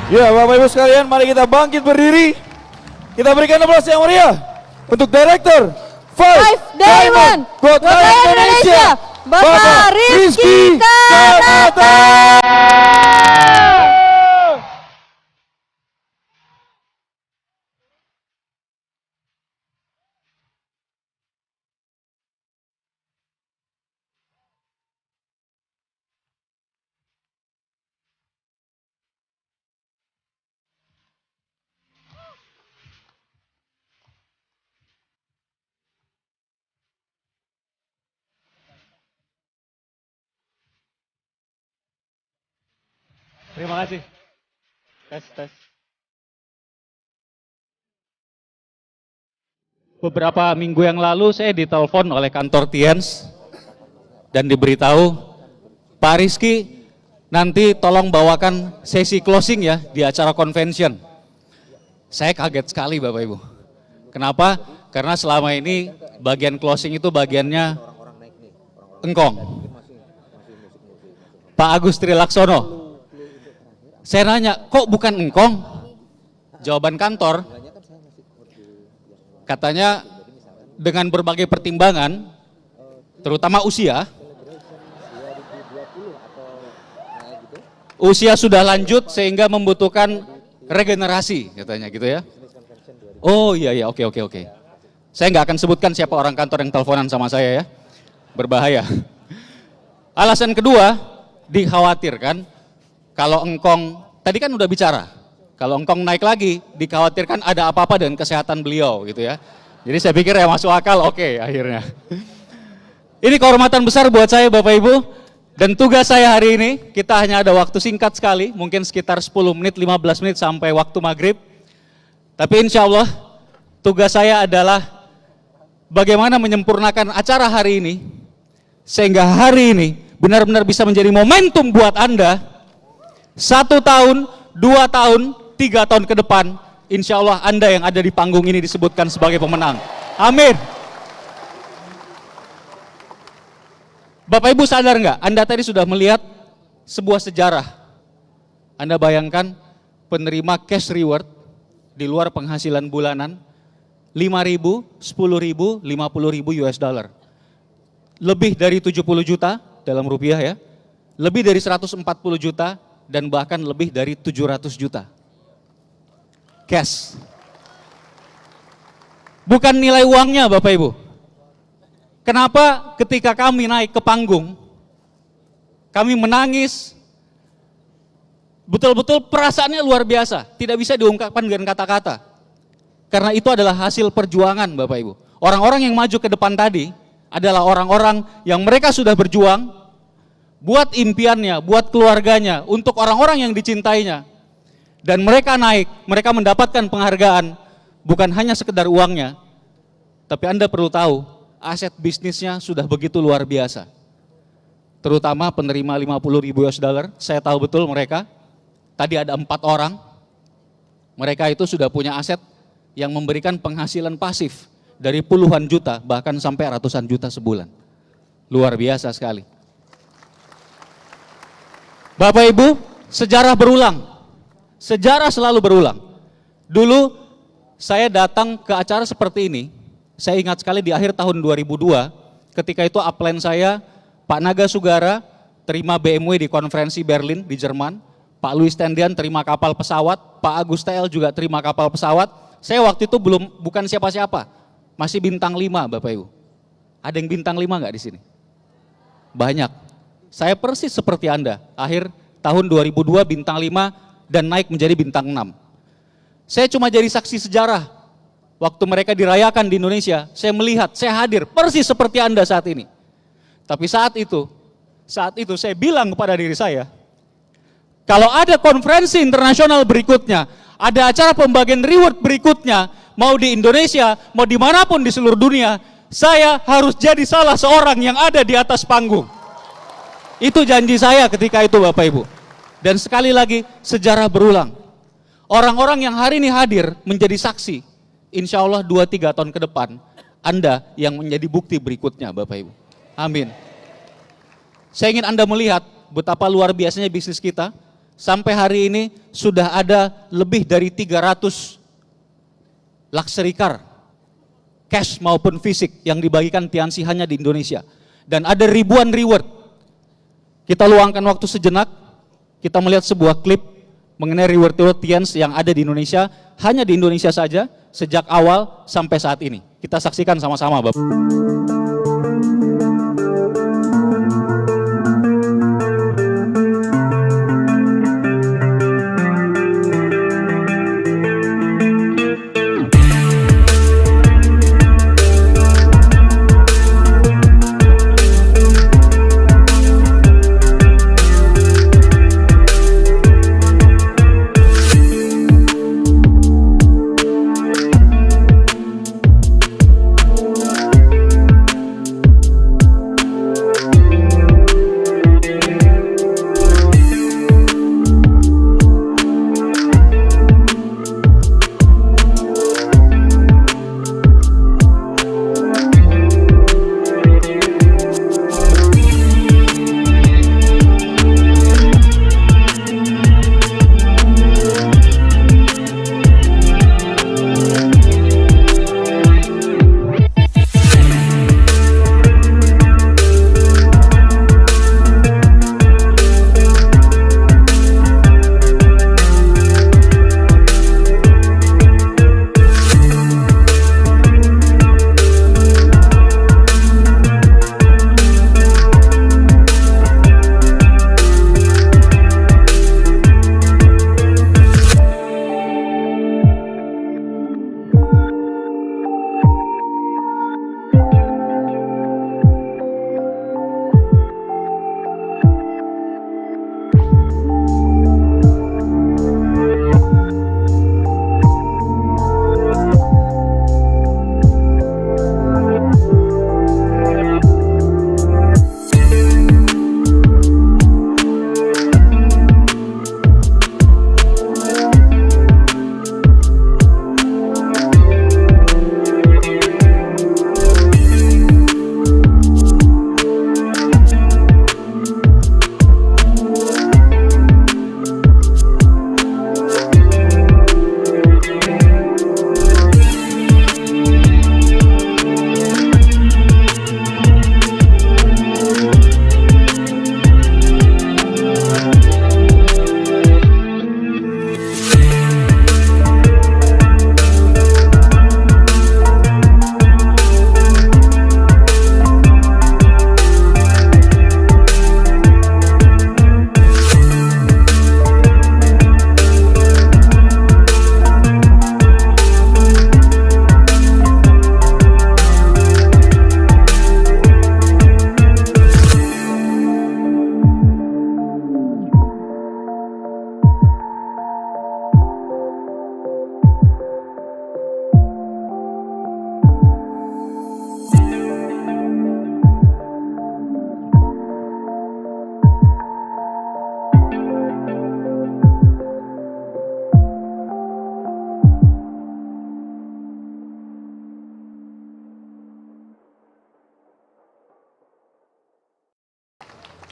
Ya, Bapak Ibu sekalian, mari kita bangkit berdiri. Kita berikan aplaus yang meriah untuk Direktur Five Diamond Kota Indonesia, Bapak Rizky Kanata. Terima kasih. Tes. Beberapa minggu yang lalu saya ditelepon oleh kantor Tiens dan diberitahu, Pak Rizky nanti tolong bawakan sesi closing ya di acara convention. Saya kaget sekali Bapak Ibu. Kenapa? Karena selama ini bagian closing itu bagiannya engkong. Pak Agus Trilaksono. Saya nanya, kok bukan engkong? Jawaban kantor, katanya dengan berbagai pertimbangan, terutama usia sudah lanjut sehingga membutuhkan regenerasi, katanya gitu ya. Oh iya, oke. Saya nggak akan sebutkan siapa orang kantor yang teleponan sama saya ya, berbahaya. Alasan kedua, dikhawatirkan kalau engkong, tadi kan udah bicara, kalau engkong naik lagi, dikhawatirkan ada apa-apa dengan kesehatan beliau gitu ya. Jadi saya pikir ya masuk akal, oke, akhirnya. Ini kehormatan besar buat saya Bapak Ibu, dan tugas saya hari ini, kita hanya ada waktu singkat sekali, mungkin sekitar 10 menit, 15 menit sampai waktu maghrib. Tapi insya Allah, tugas saya adalah bagaimana menyempurnakan acara hari ini, sehingga hari ini benar-benar bisa menjadi momentum buat Anda, 1 tahun, 2 tahun, 3 tahun ke depan, insya Allah Anda yang ada di panggung ini disebutkan sebagai pemenang. Amin. Bapak Ibu sadar nggak? Anda tadi sudah melihat sebuah sejarah. Anda bayangkan penerima cash reward di luar penghasilan bulanan 5.000, 10.000, 50.000 US dollar. Lebih dari 70 juta dalam rupiah ya. Lebih dari 140 juta dan bahkan lebih dari 700 juta. Cash. Bukan nilai uangnya Bapak Ibu. Kenapa ketika kami naik ke panggung, kami menangis, betul-betul perasaannya luar biasa, tidak bisa diungkapkan dengan kata-kata. Karena itu adalah hasil perjuangan Bapak Ibu. Orang-orang yang maju ke depan tadi adalah orang-orang yang mereka sudah berjuang, buat impiannya, buat keluarganya, untuk orang-orang yang dicintainya. Dan mereka naik, mereka mendapatkan penghargaan, bukan hanya sekedar uangnya, tapi Anda perlu tahu, aset bisnisnya sudah begitu luar biasa. Terutama penerima 50.000 US dollar, saya tahu betul mereka, tadi ada 4 orang, mereka itu sudah punya aset yang memberikan penghasilan pasif dari puluhan juta, bahkan sampai ratusan juta sebulan. Luar biasa sekali. Bapak Ibu, sejarah berulang. Sejarah selalu berulang. Dulu saya datang ke acara seperti ini, saya ingat sekali di akhir tahun 2002, ketika itu upline saya, Pak Naga Sugara, terima BMW di konferensi Berlin di Jerman, Pak Louis Tendian terima kapal pesawat, Pak Agus TL juga terima kapal pesawat. Saya waktu itu bukan siapa-siapa, masih bintang 5 Bapak Ibu. Ada yang bintang 5 nggak di sini? Banyak. Saya persis seperti Anda, akhir tahun 2002 bintang 5 dan naik menjadi bintang 6. Saya cuma jadi saksi sejarah. Waktu mereka dirayakan di Indonesia, saya melihat, saya hadir persis seperti Anda saat ini. Tapi saat itu saya bilang kepada diri saya, kalau ada konferensi internasional berikutnya, ada acara pembagian reward berikutnya, mau di Indonesia, mau dimanapun di seluruh dunia, saya harus jadi salah seorang yang ada di atas panggung. Itu janji saya ketika itu Bapak Ibu. Dan sekali lagi sejarah berulang. Orang-orang yang hari ini hadir menjadi saksi. Insya Allah 2-3 tahun ke depan Anda yang menjadi bukti berikutnya Bapak Ibu. Amin. Saya ingin Anda melihat betapa luar biasanya bisnis kita. sampai hari ini sudah ada lebih dari 300 luxury car, cash maupun fisik yang dibagikan Tiansi hanya di Indonesia. Dan ada ribuan reward. Kita luangkan waktu sejenak, kita melihat sebuah klip mengenai reward Tiansi yang ada di Indonesia, hanya di Indonesia saja, sejak awal sampai saat ini. Kita saksikan sama-sama, Bapak.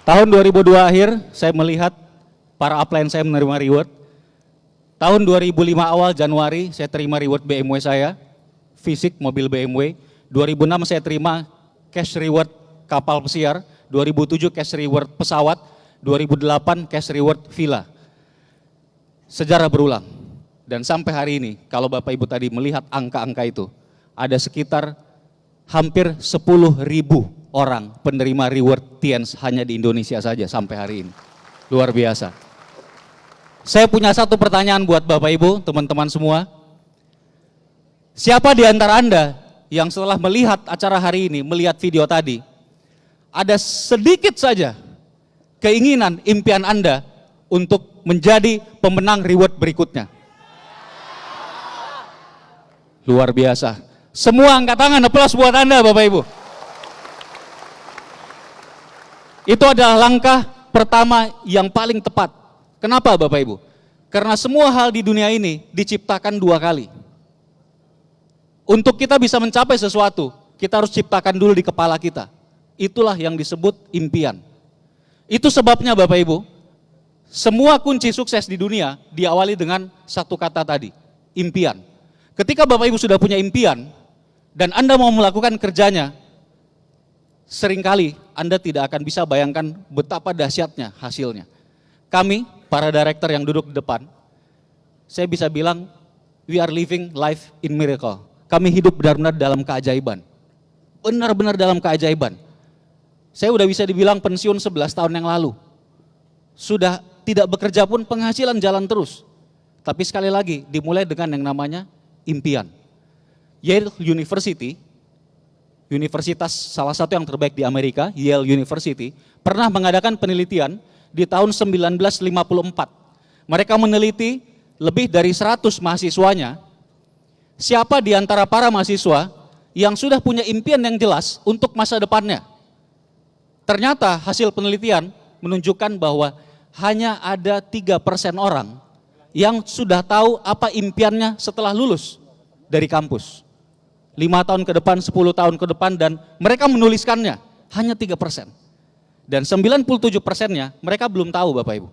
Tahun 2002 akhir saya melihat para upline saya menerima reward. Tahun 2005 awal Januari saya terima reward BMW saya, fisik mobil BMW. 2006 saya terima cash reward kapal pesiar, 2007 cash reward pesawat, 2008 cash reward villa. Sejarah berulang. Dan sampai hari ini kalau Bapak Ibu tadi melihat angka-angka itu, ada sekitar hampir 10.000 orang penerima reward Tians hanya di Indonesia saja sampai hari ini. Luar biasa. Saya punya satu pertanyaan buat Bapak Ibu, teman-teman semua. Siapa di antara Anda yang setelah melihat acara hari ini, melihat video tadi, ada sedikit saja keinginan, impian Anda untuk menjadi pemenang reward berikutnya? Luar biasa. Semua angkat tangan, aplaus buat Anda Bapak Ibu. Itu adalah langkah pertama yang paling tepat. Kenapa Bapak Ibu? Karena semua hal di dunia ini diciptakan dua kali. Untuk kita bisa mencapai sesuatu, kita harus ciptakan dulu di kepala kita. Itulah yang disebut impian. Itu sebabnya Bapak Ibu, Semua kunci sukses di dunia diawali dengan satu kata tadi, impian. Ketika Bapak Ibu sudah punya impian dan Anda mau melakukan kerjanya, seringkali Anda tidak akan bisa bayangkan betapa dahsyatnya hasilnya. Kami, para director yang duduk di depan, saya bisa bilang, we are living life in miracle. Kami hidup benar-benar dalam keajaiban. Benar-benar dalam keajaiban. Saya udah bisa dibilang pensiun 11 tahun yang lalu. Sudah tidak bekerja pun penghasilan jalan terus. Tapi sekali lagi dimulai dengan yang namanya impian. Yale University, universitas salah satu yang terbaik di Amerika, Yale University, pernah mengadakan penelitian di tahun 1954. Mereka meneliti lebih dari 100 mahasiswanya, siapa di antara para mahasiswa yang sudah punya impian yang jelas untuk masa depannya. Ternyata hasil penelitian menunjukkan bahwa hanya ada 3% orang yang sudah tahu apa impiannya setelah lulus dari kampus. 5 tahun ke depan, 10 tahun ke depan, dan mereka menuliskannya, hanya 3%. Dan 97%-nya mereka belum tahu Bapak Ibu.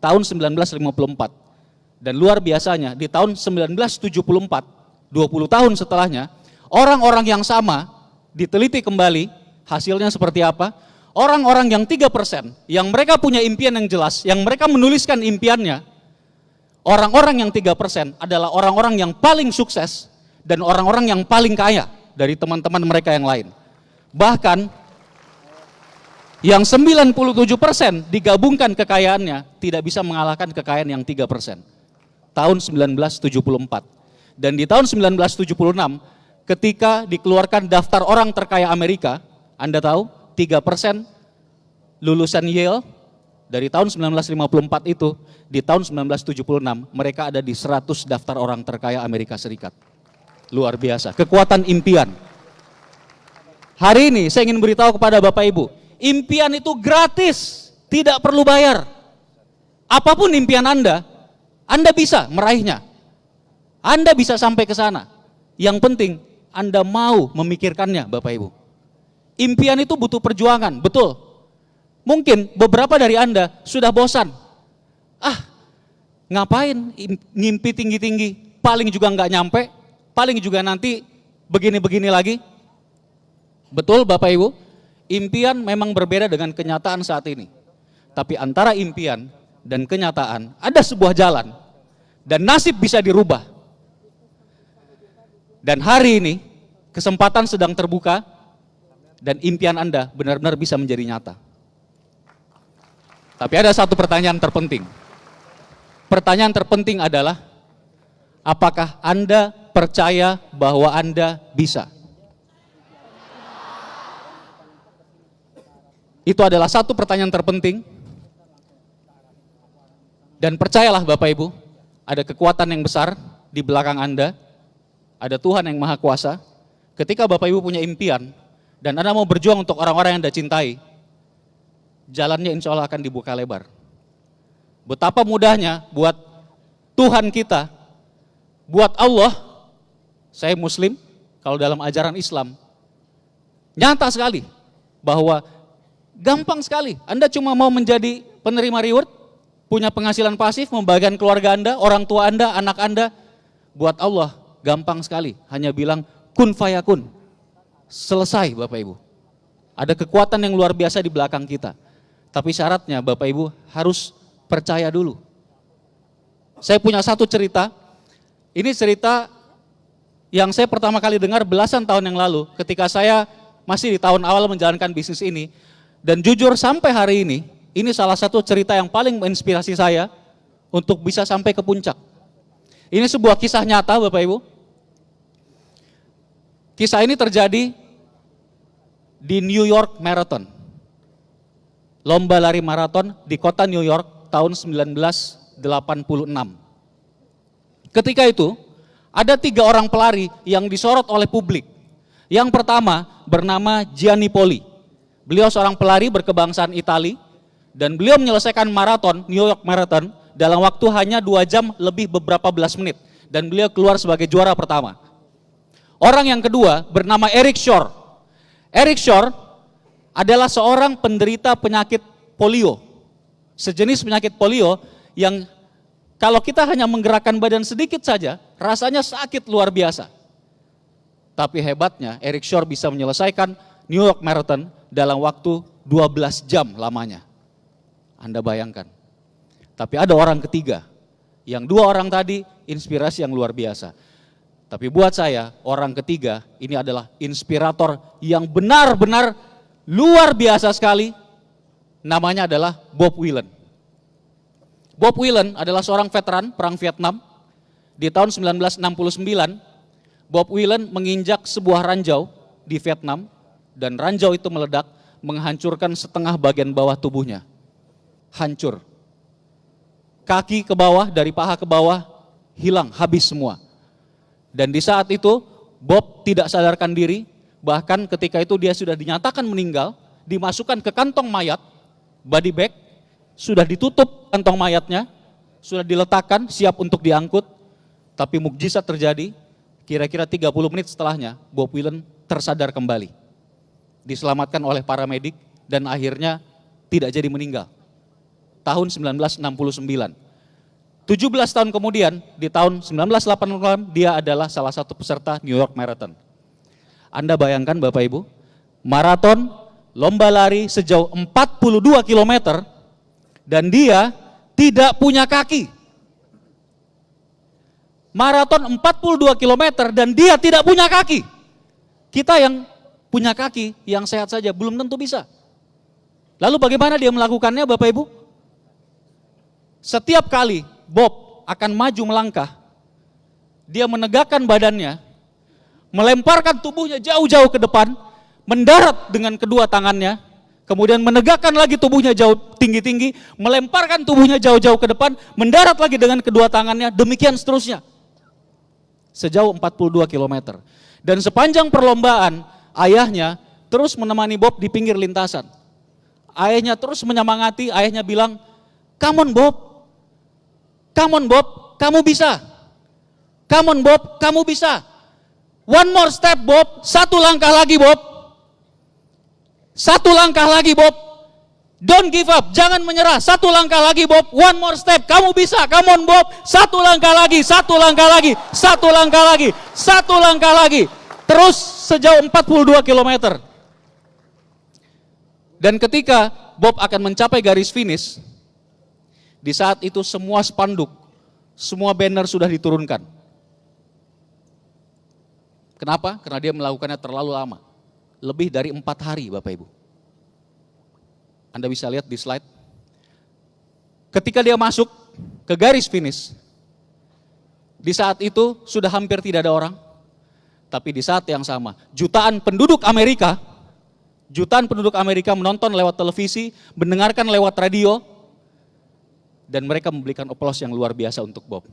Tahun 1954. Dan luar biasanya di tahun 1974, 20 tahun setelahnya, orang-orang yang sama diteliti kembali, hasilnya seperti apa? Orang-orang yang 3%, yang mereka punya impian yang jelas, yang mereka menuliskan impiannya, orang-orang yang 3% adalah orang-orang yang paling sukses dan orang-orang yang paling kaya dari teman-teman mereka yang lain. Bahkan yang 97% digabungkan kekayaannya tidak bisa mengalahkan kekayaan yang 3%. Tahun 1974. Dan di tahun 1976 ketika dikeluarkan daftar orang terkaya Amerika, Anda tahu 3% lulusan Yale dari tahun 1954 itu, di tahun 1976 mereka ada di 100 daftar orang terkaya Amerika Serikat. Luar biasa, kekuatan impian. Hari ini saya ingin beritahu kepada Bapak Ibu, impian itu gratis, tidak perlu bayar. Apapun impian Anda bisa meraihnya. Anda bisa sampai ke sana. Yang penting Anda mau memikirkannya Bapak Ibu. Impian itu butuh perjuangan, betul. Mungkin beberapa dari Anda sudah bosan. Ngapain ngimpi tinggi-tinggi, paling juga nggak nyampe, paling juga nanti begini-begini lagi. Betul Bapak Ibu, impian memang berbeda dengan kenyataan saat ini. Tapi antara impian dan kenyataan ada sebuah jalan, dan nasib bisa dirubah. Dan hari ini kesempatan sedang terbuka, dan impian Anda benar-benar bisa menjadi nyata. Tapi ada satu pertanyaan terpenting. Pertanyaan terpenting adalah, apakah Anda percaya bahwa Anda bisa? Itu adalah satu pertanyaan terpenting. Dan percayalah Bapak Ibu, ada kekuatan yang besar di belakang Anda, ada Tuhan yang Maha Kuasa. Ketika Bapak Ibu punya impian, dan Anda mau berjuang untuk orang-orang yang Anda cintai, jalannya insya Allah akan dibuka lebar. Betapa mudahnya buat Tuhan kita, buat Allah, saya Muslim, kalau dalam ajaran Islam, nyata sekali bahwa gampang sekali. Anda cuma mau menjadi penerima reward, punya penghasilan pasif, membagikan keluarga Anda, orang tua Anda, anak Anda. Buat Allah gampang sekali, hanya bilang kun fayakun. Selesai Bapak Ibu. Ada kekuatan yang luar biasa di belakang kita. Tapi syaratnya Bapak Ibu harus percaya dulu. Saya punya satu cerita. Ini cerita yang saya pertama kali dengar belasan tahun yang lalu ketika saya masih di tahun awal menjalankan bisnis ini. Dan jujur sampai hari ini salah satu cerita yang paling menginspirasi saya untuk bisa sampai ke puncak. Ini sebuah kisah nyata Bapak Ibu. Kisah ini terjadi di New York Marathon. Lomba lari maraton di kota New York tahun 1986. Ketika itu, ada 3 orang pelari yang disorot oleh publik. Yang pertama bernama Gianni Poli. Beliau seorang pelari berkebangsaan Itali dan beliau menyelesaikan maraton, New York Marathon dalam waktu hanya 2 jam lebih beberapa belas menit. Dan beliau keluar sebagai juara pertama. Orang yang kedua bernama Eric Shore. Eric Shore adalah seorang penderita penyakit polio. sejenis penyakit polio yang kalau kita hanya menggerakkan badan sedikit saja, rasanya sakit luar biasa. Tapi hebatnya, Eric Shore bisa menyelesaikan New York Marathon dalam waktu 12 jam lamanya. Anda bayangkan. Tapi ada orang ketiga, yang dua orang tadi inspirasi yang luar biasa. Tapi buat saya, orang ketiga ini adalah inspirator yang benar-benar luar biasa sekali. Namanya adalah Bob Whelan. Bob Whelan adalah seorang veteran Perang Vietnam. Di tahun 1969, Bob Whelan menginjak sebuah ranjau di Vietnam, dan ranjau itu meledak, menghancurkan setengah bagian bawah tubuhnya. Hancur. Kaki ke bawah, dari paha ke bawah, hilang, habis semua. Dan di saat itu, Bob tidak sadarkan diri, bahkan ketika itu dia sudah dinyatakan meninggal, dimasukkan ke kantong mayat, body bag, sudah ditutup kantong mayatnya, sudah diletakkan, siap untuk diangkut, tapi mukjizat terjadi, kira-kira 30 menit setelahnya, Bob Whelan tersadar kembali. Diselamatkan oleh paramedik, dan akhirnya tidak jadi meninggal. Tahun 1969. 17 tahun kemudian, di tahun 1986, dia adalah salah satu peserta New York Marathon. Anda bayangkan Bapak Ibu, maraton, lomba lari sejauh 42 km, dan dia tidak punya kaki. Maraton 42 km dan dia tidak punya kaki. Kita yang punya kaki, yang sehat saja, belum tentu bisa. Lalu bagaimana dia melakukannya Bapak Ibu? Setiap kali Bob akan maju melangkah, dia menegakkan badannya, melemparkan tubuhnya jauh-jauh ke depan, mendarat dengan kedua tangannya, kemudian menegakkan lagi tubuhnya jauh tinggi-tinggi, melemparkan tubuhnya jauh-jauh ke depan, mendarat lagi dengan kedua tangannya, demikian seterusnya. Sejauh 42 km. Dan sepanjang perlombaan, ayahnya terus menemani Bob di pinggir lintasan. Ayahnya terus menyemangati, ayahnya bilang, "Come on Bob, come on Bob, kamu bisa. Come on Bob, kamu bisa. One more step Bob, satu langkah lagi Bob. Satu langkah lagi Bob. Don't give up, jangan menyerah. Satu langkah lagi Bob, one more step, kamu bisa. Come on Bob, satu langkah lagi, satu langkah lagi, satu langkah lagi, satu langkah lagi." Terus sejauh 42 km. Dan ketika Bob akan mencapai garis finish, di saat itu semua spanduk, semua banner sudah diturunkan. Kenapa? Karena dia melakukannya terlalu lama. Lebih dari 4 hari Bapak Ibu. Anda bisa lihat di slide. Ketika dia masuk ke garis finish, di saat itu sudah hampir tidak ada orang. Tapi di saat yang sama, jutaan penduduk Amerika menonton lewat televisi, mendengarkan lewat radio, dan mereka memberikan aplaus yang luar biasa untuk Bob.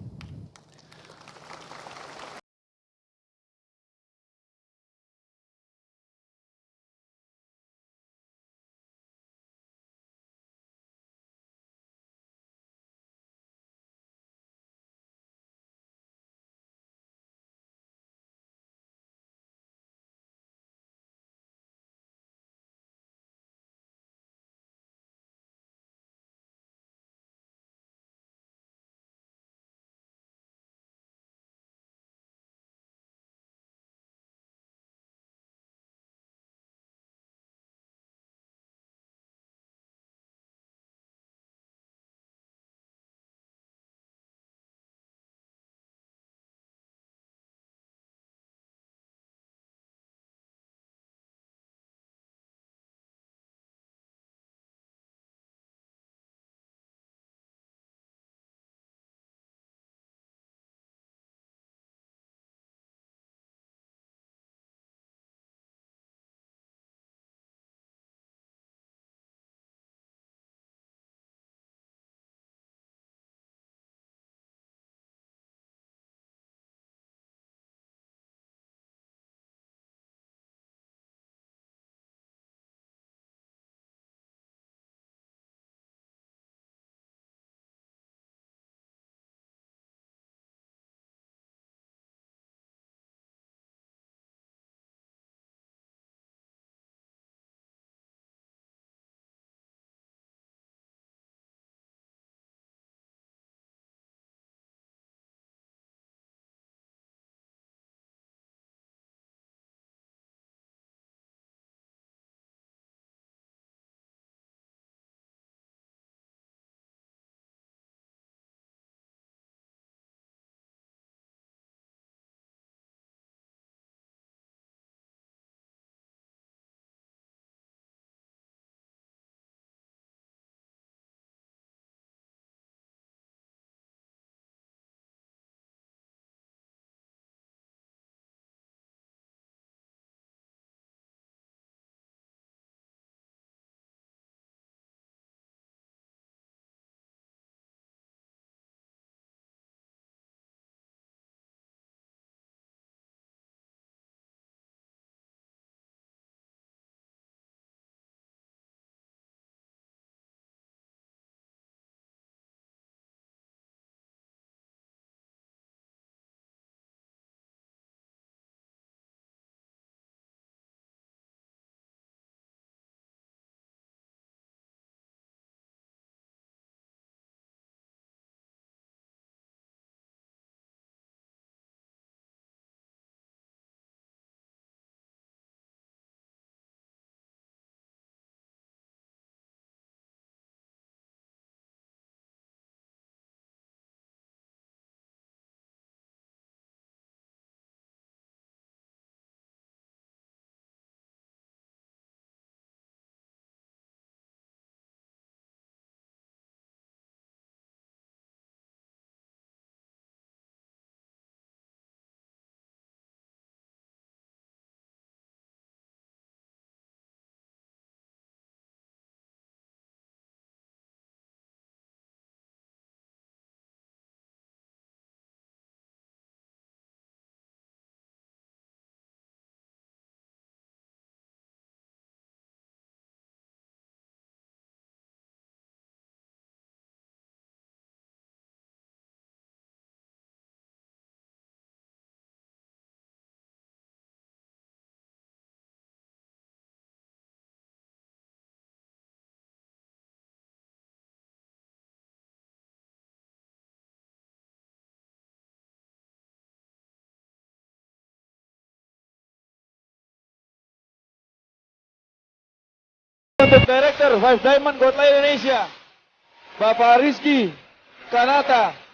Untuk Director Five Diamond Gotland Indonesia, Bapak Rizky Kanata.